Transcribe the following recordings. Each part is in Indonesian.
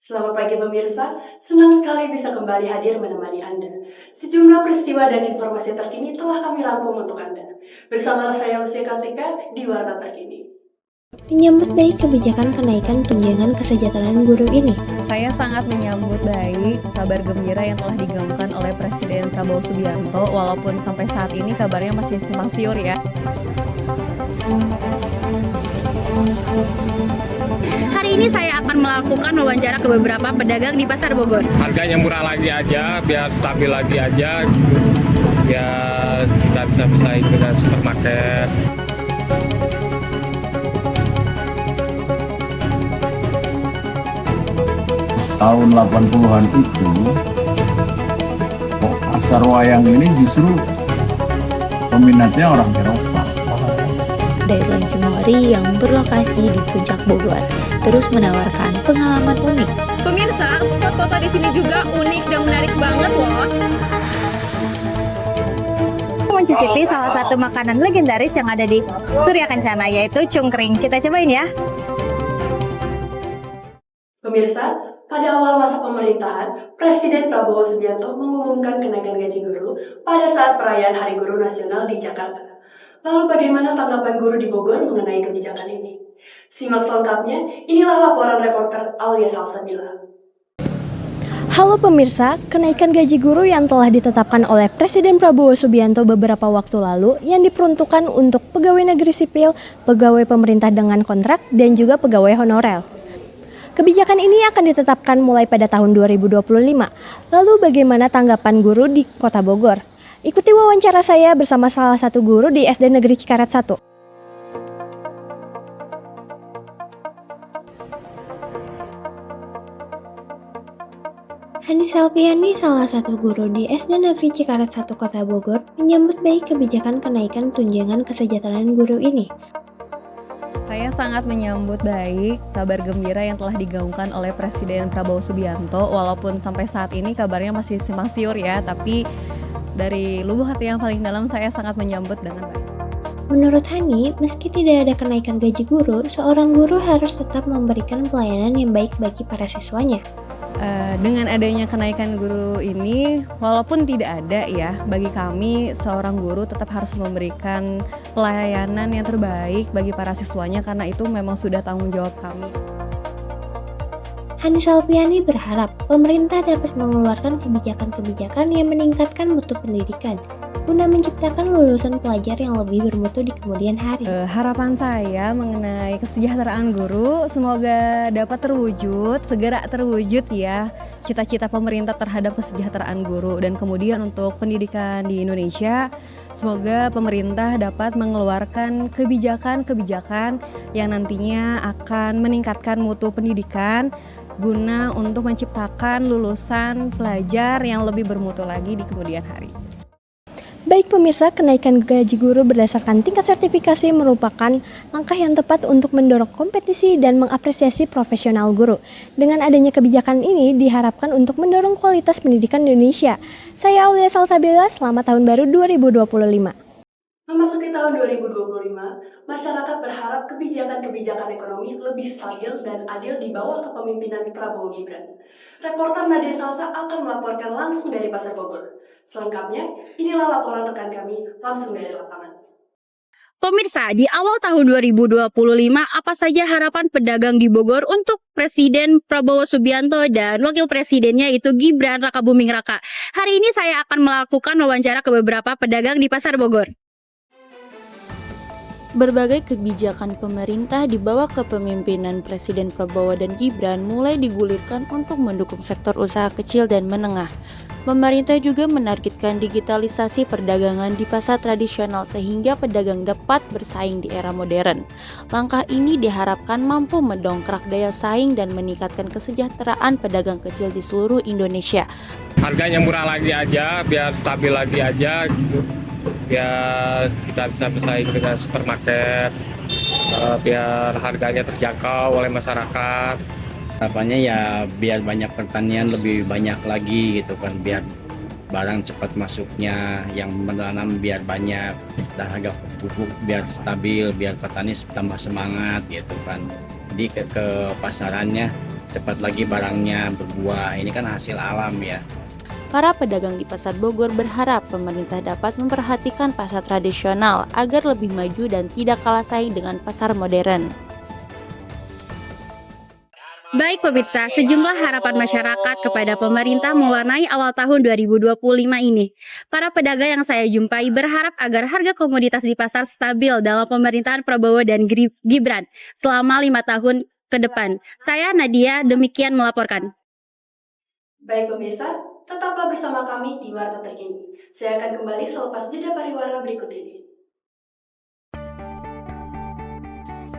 Selamat pagi pemirsa, senang sekali bisa kembali hadir menemani Anda. Sejumlah peristiwa dan informasi terkini telah kami rangkum untuk Anda. Bersama saya Lucia Kartika di Warta Terkini. Menyambut baik kebijakan kenaikan tunjangan kesejahteraan guru ini. Saya sangat menyambut baik kabar gembira yang telah digaungkan oleh Presiden Prabowo Subianto, walaupun sampai saat ini kabarnya masih simpang siur ya. Hari ini saya akan melakukan wawancara ke beberapa pedagang di Pasar Bogor. Harganya murah lagi aja, biar stabil lagi aja, biar kita bisa bersaing dengan supermarket. Tahun 80-an itu, pasar wayang ini justru peminatnya orang Eropa. Daerah Cimory yang berlokasi di Puncak Bogor terus menawarkan pengalaman unik. Pemirsa, spot foto di sini juga unik dan menarik banget loh. Mencicipi salah satu makanan legendaris yang ada di Surya Kencana, yaitu cungkring. Kita cobain ya. Pemirsa, pada awal masa pemerintahan, Presiden Prabowo Subianto mengumumkan kenaikan gaji guru pada saat perayaan Hari Guru Nasional di Jakarta. Lalu bagaimana tanggapan guru di Bogor mengenai kebijakan ini? Simak selengkapnya, inilah laporan reporter Aulia Salsabila. Halo pemirsa, kenaikan gaji guru yang telah ditetapkan oleh Presiden Prabowo Subianto beberapa waktu lalu yang diperuntukkan untuk pegawai negeri sipil, pegawai pemerintah dengan kontrak, dan juga pegawai honorer. Kebijakan ini akan ditetapkan mulai pada tahun 2025. Lalu bagaimana tanggapan guru di Kota Bogor? Ikuti wawancara saya bersama salah satu guru di SD Negeri Cikaret 1. Hani Selviani, salah satu guru di SD Negeri Cikaret 1 Kota Bogor, menyambut baik kebijakan kenaikan tunjangan kesejahteraan guru ini. Saya sangat menyambut baik kabar gembira yang telah digaungkan oleh Presiden Prabowo Subianto, walaupun sampai saat ini kabarnya masih simpang siur ya, tapi dari lubuk hati yang paling dalam saya sangat menyambut dengan baik. Menurut Hani, meski tidak ada kenaikan gaji guru, seorang guru harus tetap memberikan pelayanan yang baik bagi para siswanya. Dengan adanya kenaikan guru ini, walaupun tidak ada ya, bagi kami seorang guru tetap harus memberikan pelayanan yang terbaik bagi para siswanya karena itu memang sudah tanggung jawab kami. Hani Selviani berharap pemerintah dapat mengeluarkan kebijakan-kebijakan yang meningkatkan mutu pendidikan guna menciptakan lulusan pelajar yang lebih bermutu di kemudian hari. Harapan saya mengenai kesejahteraan guru semoga dapat segera terwujud ya, cita-cita pemerintah terhadap kesejahteraan guru. Dan kemudian untuk pendidikan di Indonesia, semoga pemerintah dapat mengeluarkan kebijakan-kebijakan yang nantinya akan meningkatkan mutu pendidikan guna untuk menciptakan lulusan pelajar yang lebih bermutu lagi di kemudian hari. Baik pemirsa, kenaikan gaji guru berdasarkan tingkat sertifikasi merupakan langkah yang tepat untuk mendorong kompetisi dan mengapresiasi profesional guru. Dengan adanya kebijakan ini diharapkan untuk mendorong kualitas pendidikan di Indonesia. Saya Aulia Salsabila, selamat tahun baru 2025. Memasuki tahun 2025, masyarakat berharap kebijakan-kebijakan ekonomi lebih stabil dan adil di bawah kepemimpinan Prabowo Gibran. Reporter Nadia Salsa akan melaporkan langsung dari Pasar Bogor. Selengkapnya, inilah laporan rekan kami langsung dari lapangan. Pemirsa, di awal tahun 2025, apa saja harapan pedagang di Bogor untuk Presiden Prabowo Subianto dan Wakil Presidennya yaitu Gibran Rakabuming Raka? Hari ini saya akan melakukan wawancara ke beberapa pedagang di Pasar Bogor. Berbagai kebijakan pemerintah di bawah kepemimpinan Presiden Prabowo dan Gibran mulai digulirkan untuk mendukung sektor usaha kecil dan menengah. Pemerintah juga menargetkan digitalisasi perdagangan di pasar tradisional sehingga pedagang dapat bersaing di era modern. Langkah ini diharapkan mampu mendongkrak daya saing dan meningkatkan kesejahteraan pedagang kecil di seluruh Indonesia. Harganya murah lagi aja, biar stabil lagi aja, biar kita bisa bersaing dengan supermarket, biar harganya terjangkau oleh masyarakat. Harapannya ya biar banyak pertanian lebih banyak lagi gitu kan, biar barang cepat masuknya, yang menanam biar banyak, dan harga pupuk biar stabil, biar petani tambah semangat gitu kan. Jadi ke pasarannya cepat lagi barangnya berbuah. Ini kan hasil alam ya. Para pedagang di Pasar Bogor berharap pemerintah dapat memperhatikan pasar tradisional agar lebih maju dan tidak kalah saing dengan pasar modern. Baik pemirsa, sejumlah harapan masyarakat kepada pemerintah mewarnai awal tahun 2025 ini. Para pedagang yang saya jumpai berharap agar harga komoditas di pasar stabil dalam pemerintahan Prabowo dan Gibran selama 5 tahun ke depan. Saya Nadia, demikian melaporkan. Baik pemirsa, tetaplah bersama kami di Warta Terkini. Saya akan kembali selepas jeda pariwara berikut ini.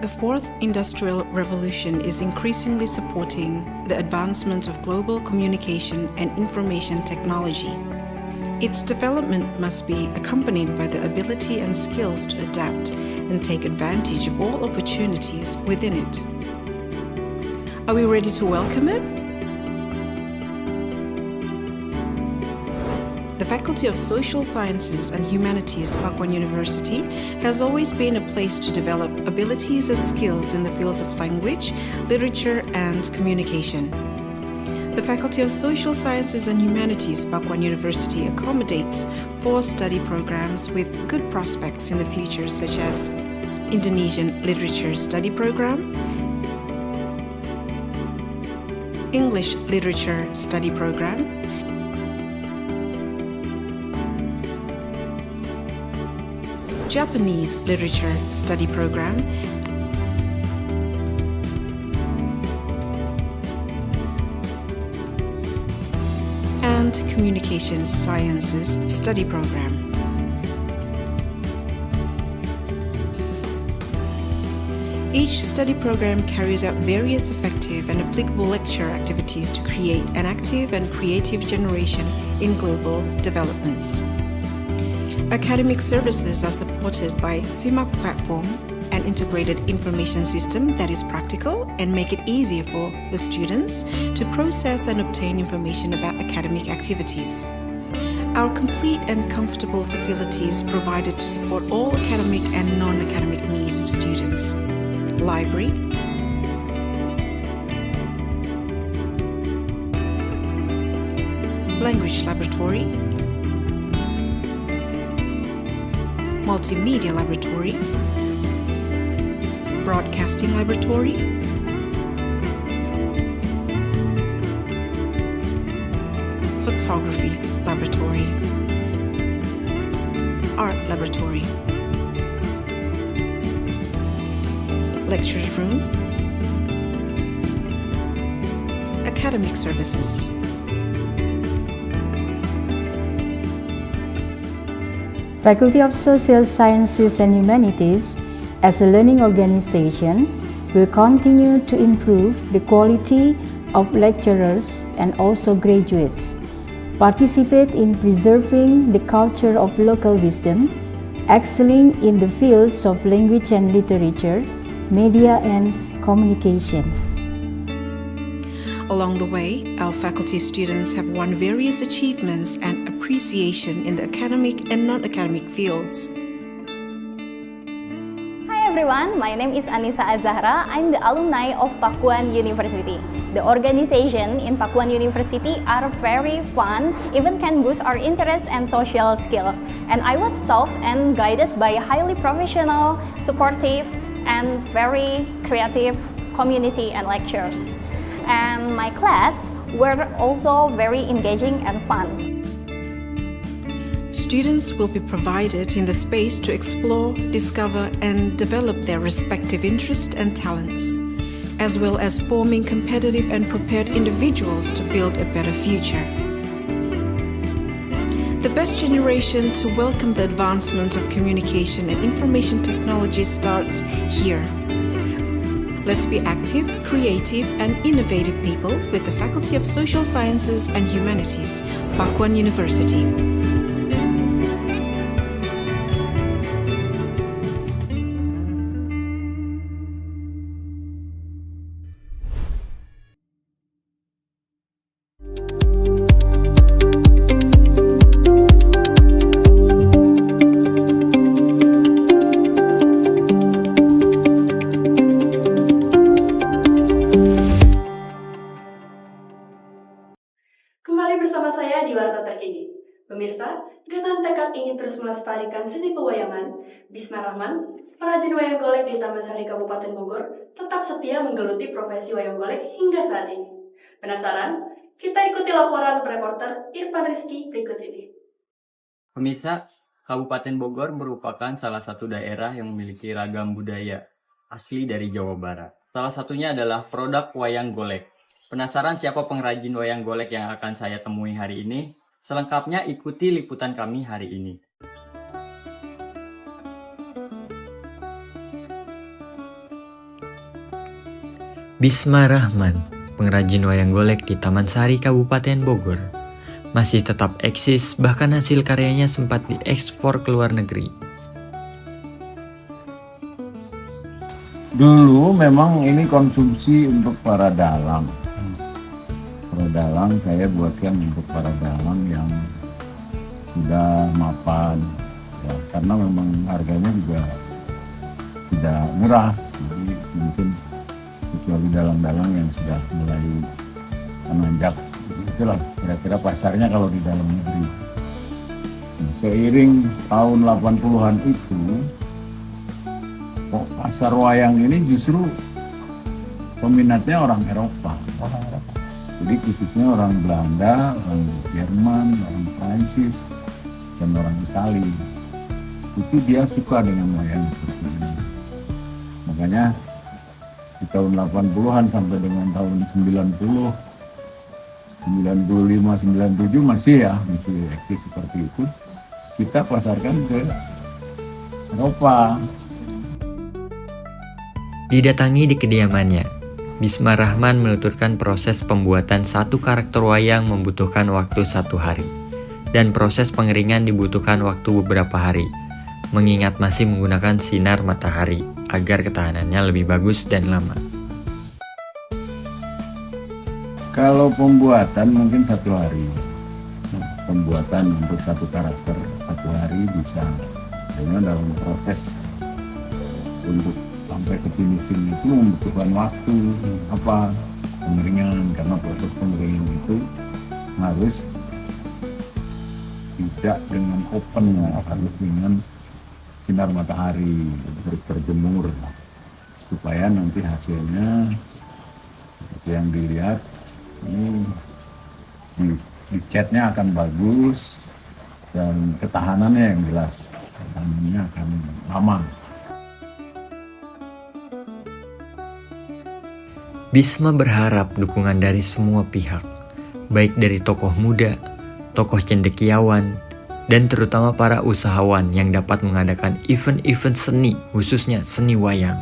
The fourth industrial revolution is increasingly supporting the advancement of global communication and information technology. Its development must be accompanied by the ability and skills to adapt and take advantage of all opportunities within it. Are we ready to welcome it? The Faculty of Social Sciences and Humanities, Pakuan University, has always been a place to develop abilities and skills in the fields of language, literature, and communication. The Faculty of Social Sciences and Humanities, Pakuan University, accommodates 4 study programs with good prospects in the future, such as Indonesian Literature Study Program, English Literature Study Program, Japanese Literature Study Program, and Communications Sciences Study Program. Each study program carries out various effective and applicable lecture activities to create an active and creative generation in global developments. Academic services are supported by CIMAC platform, an integrated information system that is practical and make it easier for the students to process and obtain information about academic activities. Our complete and comfortable facilities provided to support all academic and non-academic needs of students. Library, language laboratory, multimedia laboratory, broadcasting laboratory, photography laboratory, art laboratory, lectures room, academic services. Faculty of Social Sciences and Humanities, as a learning organization, will continue to improve the quality of lecturers and also graduates, participate in preserving the culture of local wisdom, excelling in the fields of language and literature, media and communication. Along the way, our faculty students have won various achievements and appreciation in the academic and non-academic fields. Hi everyone, my name is Anissa Azahra. I'm the alumni of Pakuan University. The organization in Pakuan University are very fun, even can boost our interest and social skills. And I was taught and guided by a highly professional, supportive, and very creative community and lecturers. And my class were also very engaging and fun. Students will be provided in the space to explore, discover, and develop their respective interests and talents, as well as forming competitive and prepared individuals to build a better future. The best generation to welcome the advancement of communication and information technology starts here. Let's be active, creative, and innovative people with the Faculty of Social Sciences and Humanities, Pakuan University. Kembali bersama saya di Warta Terkini. Pemirsa, dengan tekad ingin terus melestarikan seni pewayangan, Bisma Rahman, perajin wayang golek di Taman Sari Kabupaten Bogor, tetap setia menggeluti profesi wayang golek hingga saat ini. Penasaran? Kita ikuti laporan reporter Irfan Rizky berikut ini. Pemirsa, Kabupaten Bogor merupakan salah satu daerah yang memiliki ragam budaya asli dari Jawa Barat. Salah satunya adalah produk wayang golek. Penasaran siapa pengrajin wayang golek yang akan saya temui hari ini? Selengkapnya ikuti liputan kami hari ini. Bisma Rahman, pengrajin wayang golek di Taman Sari Kabupaten Bogor, masih tetap eksis, bahkan hasil karyanya sempat diekspor ke luar negeri. Dulu memang ini konsumsi untuk para dalang. Para dalang saya buatkan untuk para dalang yang sudah mapan, ya, karena memang harganya juga tidak murah. Jadi mungkin kecuali dalang-dalang yang sudah mulai menanjak, itulah kira-kira pasarnya kalau di dalam negeri. Seiring tahun 80-an itu, pasar wayang ini justru peminatnya orang Eropa. Jadi khususnya orang Belanda, orang Jerman, orang Prancis, dan orang Itali. Itu dia suka dengan wayang seperti ini. Makanya di tahun 80-an sampai dengan tahun 90, 95, 97 masih eksis seperti itu. Kita pasarkan ke Eropa. Didatangi di kediamannya, Bisma Rahman menuturkan proses pembuatan satu karakter wayang membutuhkan waktu 1 hari, dan proses pengeringan dibutuhkan waktu beberapa hari, mengingat masih menggunakan sinar matahari agar ketahanannya lebih bagus dan lama. Kalau pembuatan mungkin 1 hari. Pembuatan untuk satu karakter 1 hari bisa. Karena dalam proses untuk sampai ke finishing itu membutuhkan waktu pengeringan, karena proses pengeringan itu harus tidak dengan open, harus dengan sinar matahari, berjemur, supaya nanti hasilnya seperti yang dilihat ini catnya akan bagus dan ketahanannya yang jelas, ketahanannya akan lama. Bisma berharap dukungan dari semua pihak, baik dari tokoh muda, tokoh cendekiawan, dan terutama para usahawan yang dapat mengadakan event-event seni, khususnya seni wayang.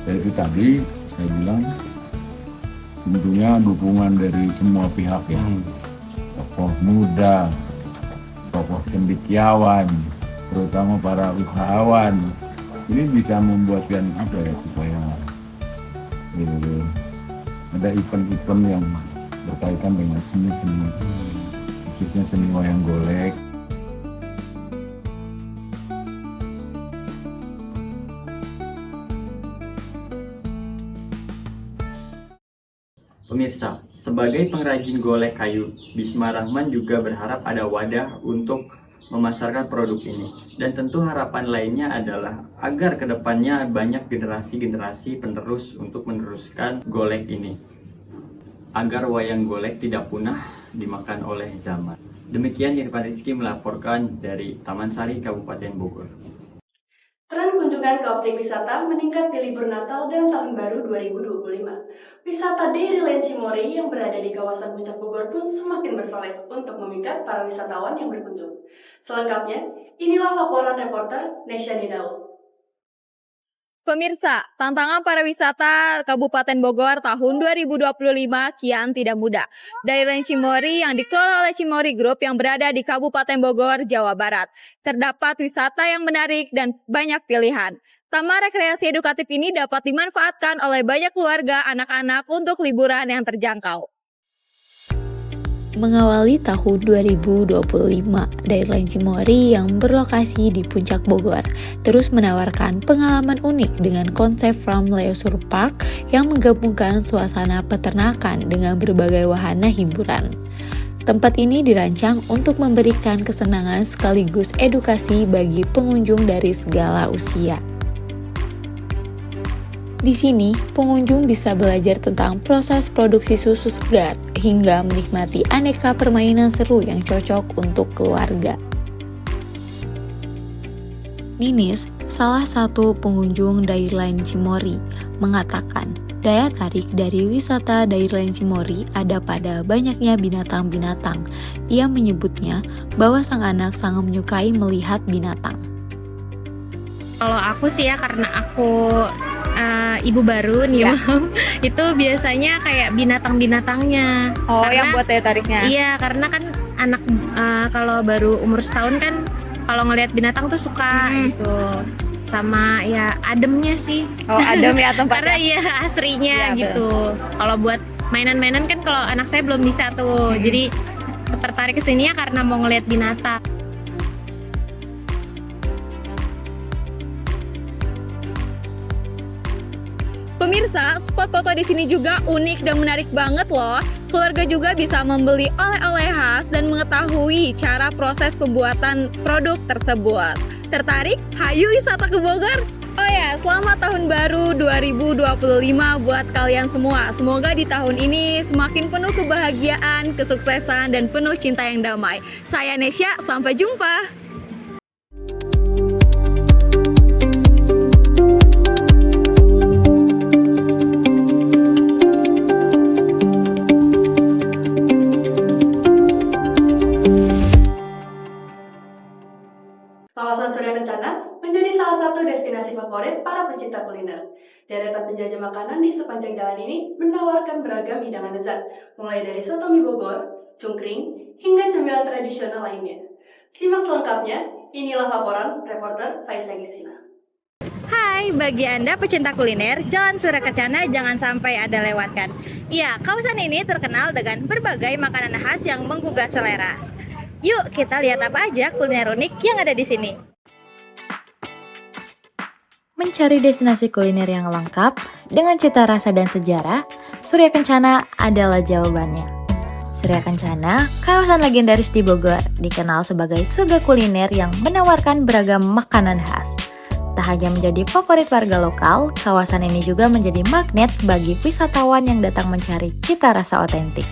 Jadi tadi saya bilang tentunya dukungan dari semua pihak ya, tokoh muda, tokoh cendekiawan, terutama para usahawan. Ini bisa membuatkan supaya ada event-event yang berkaitan dengan seni-seni, khususnya seni wayang golek. Pemirsa, sebagai pengrajin golek kayu, Bisma Rahman juga berharap ada wadah untuk memasarkan produk ini. Dan tentu harapan lainnya adalah agar kedepannya banyak generasi-generasi penerus untuk meneruskan golek ini, agar wayang golek tidak punah dimakan oleh zaman. Demikian Irfan Rizky melaporkan dari Taman Sari, Kabupaten Bogor. Tren kunjungan ke objek wisata meningkat di libur Natal dan Tahun Baru 2025. Wisata Dairyland Cimory yang berada di kawasan Puncak Bogor pun semakin bersolek untuk memikat para wisatawan yang berkunjung. Selengkapnya, inilah laporan reporter Nesya Nidau. Pemirsa, tantangan pariwisata Kabupaten Bogor tahun 2025 kian tidak mudah. Dairyland Cimory yang dikelola oleh Cimory Group yang berada di Kabupaten Bogor, Jawa Barat. Terdapat wisata yang menarik dan banyak pilihan. Taman rekreasi edukatif ini dapat dimanfaatkan oleh banyak keluarga anak-anak untuk liburan yang terjangkau. Mengawali tahun 2025, Dairyland Cimory yang berlokasi di Puncak Bogor terus menawarkan pengalaman unik dengan konsep Farm Leisure Park yang menggabungkan suasana peternakan dengan berbagai wahana hiburan. Tempat ini dirancang untuk memberikan kesenangan sekaligus edukasi bagi pengunjung dari segala usia. Di sini, pengunjung bisa belajar tentang proses produksi susu segar hingga menikmati aneka permainan seru yang cocok untuk keluarga. Ninis, salah satu pengunjung Dairyland Cimory, mengatakan daya tarik dari wisata Dairyland Cimory ada pada banyaknya binatang-binatang. Ia menyebutnya bahwa sang anak sangat menyukai melihat binatang. Kalau aku sih ya, karena aku ibu baru nih, Mam, itu biasanya kayak binatang-binatangnya. Oh, karena, yang buat daya tariknya? Iya, karena kan anak kalau baru umur setahun kan kalau ngelihat binatang tuh suka gitu. Sama ya ademnya sih. Oh, adem ya tempatnya? Karena iya asrinya ya, gitu. Kalau buat mainan-mainan kan kalau anak saya belum bisa tuh. Jadi tertarik kesini ya karena mau ngelihat binatang. Pemirsa, spot foto di sini juga unik dan menarik banget loh. Keluarga juga bisa membeli oleh-oleh khas dan mengetahui cara proses pembuatan produk tersebut. Tertarik? Hayu wisata ke Bogor! Oh ya, selamat tahun baru 2025 buat kalian semua. Semoga di tahun ini semakin penuh kebahagiaan, kesuksesan, dan penuh cinta yang damai. Saya Nesya, sampai jumpa! Kawasan Surya Kencana menjadi salah satu destinasi favorit para pecinta kuliner. Deretan penjajah makanan di sepanjang jalan ini menawarkan beragam hidangan lezat, mulai dari soto mie Bogor, cungkring, hingga cemilan tradisional lainnya. Simak selengkapnya, inilah laporan reporter Faisal Gisina. Hai, bagi Anda pecinta kuliner, Jalan Surya Kencana jangan sampai Anda lewatkan. Iya, kawasan ini terkenal dengan berbagai makanan khas yang menggugah selera. Yuk kita lihat apa aja kuliner unik yang ada di sini. Mencari destinasi kuliner yang lengkap dengan cita rasa dan sejarah, Surya Kencana adalah jawabannya. Surya Kencana, kawasan legendaris di Bogor, dikenal sebagai surga kuliner yang menawarkan beragam makanan khas. Tak hanya menjadi favorit warga lokal, kawasan ini juga menjadi magnet bagi wisatawan yang datang mencari cita rasa otentik.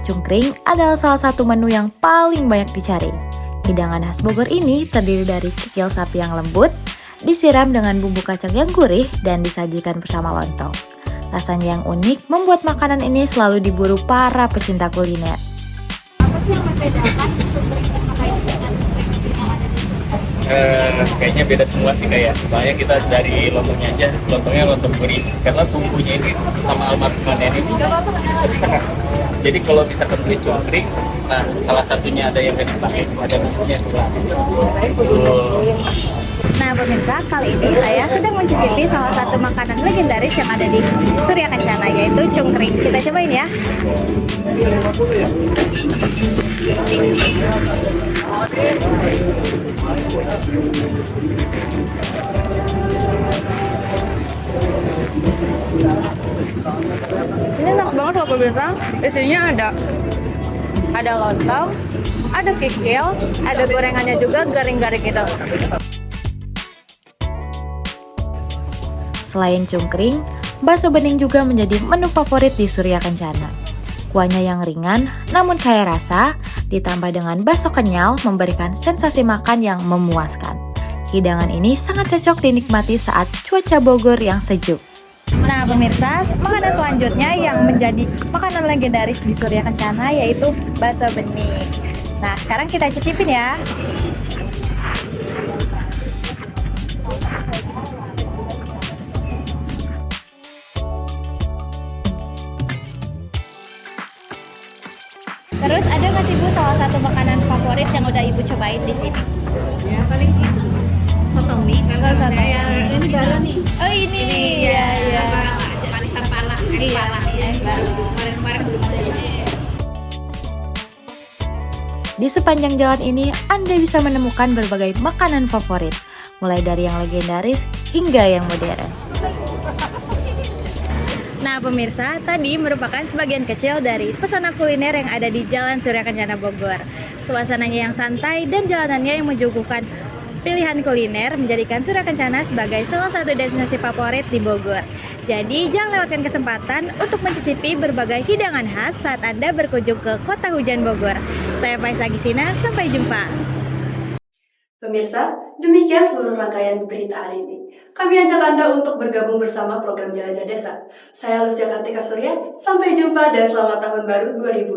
Cungkring adalah salah satu menu yang paling banyak dicari. Hidangan khas Bogor ini terdiri dari kikil sapi yang lembut, disiram dengan bumbu kacang yang gurih, dan disajikan bersama lontong. Rasanya yang unik membuat makanan ini selalu diburu para pecinta kuliner. Apa sih yang membedakan cungkring terkait dengan Kayaknya beda semua sih kayak. Soalnya kita dari lontongnya aja, lontongnya lontong gurih. Karena bumbunya ini sama almarhumnya ini bisa kan. Jadi kalau misalkan beli cungkring, nah salah satunya ada yang nggak dipakai, ada bumbunya kurang. Nah pemirsa, kali ini saya sedang mencicipi salah satu makanan legendaris yang ada di Surya Kencana, yaitu cungkring. Kita cobain ya. Ini enak banget loh pemirsa. Isinya ada lontong, ada kikil, ada gorengannya juga garing-garing gitu. Selain cungkring, bakso bening juga menjadi menu favorit di Surya Kencana. Kuahnya yang ringan namun kaya rasa, ditambah dengan bakso kenyal memberikan sensasi makan yang memuaskan. Hidangan ini sangat cocok dinikmati saat cuaca Bogor yang sejuk. Nah pemirsa, makanan selanjutnya yang menjadi makanan legendaris di Surya Kencana yaitu bakso bening. Nah sekarang kita cicipin ya. Terus ada nggak sih Bu salah satu makanan favorit yang udah Ibu cobain di sini? Ya paling itu soto mie. Ini baru nih. Oh ini ya. Manisan pala. Iya. Kemarin belum ada. Di sepanjang jalan ini, Anda bisa menemukan berbagai makanan favorit, mulai dari yang legendaris hingga yang modern. Nah pemirsa, tadi merupakan sebagian kecil dari pesona kuliner yang ada di Jalan Surya Kencana Bogor. Suasananya yang santai dan jalanannya yang menyuguhkan pilihan kuliner menjadikan Surya Kencana sebagai salah satu destinasi favorit di Bogor. Jadi jangan lewatkan kesempatan untuk mencicipi berbagai hidangan khas saat Anda berkunjung ke Kota Hujan Bogor. Saya Faiza Gisina, sampai jumpa. Pemirsa, demikian seluruh rangkaian berita hari ini. Kami ajak Anda untuk bergabung bersama program Jelajah Desa. Saya Lucia Kartika Surya, sampai jumpa dan selamat tahun baru 2020.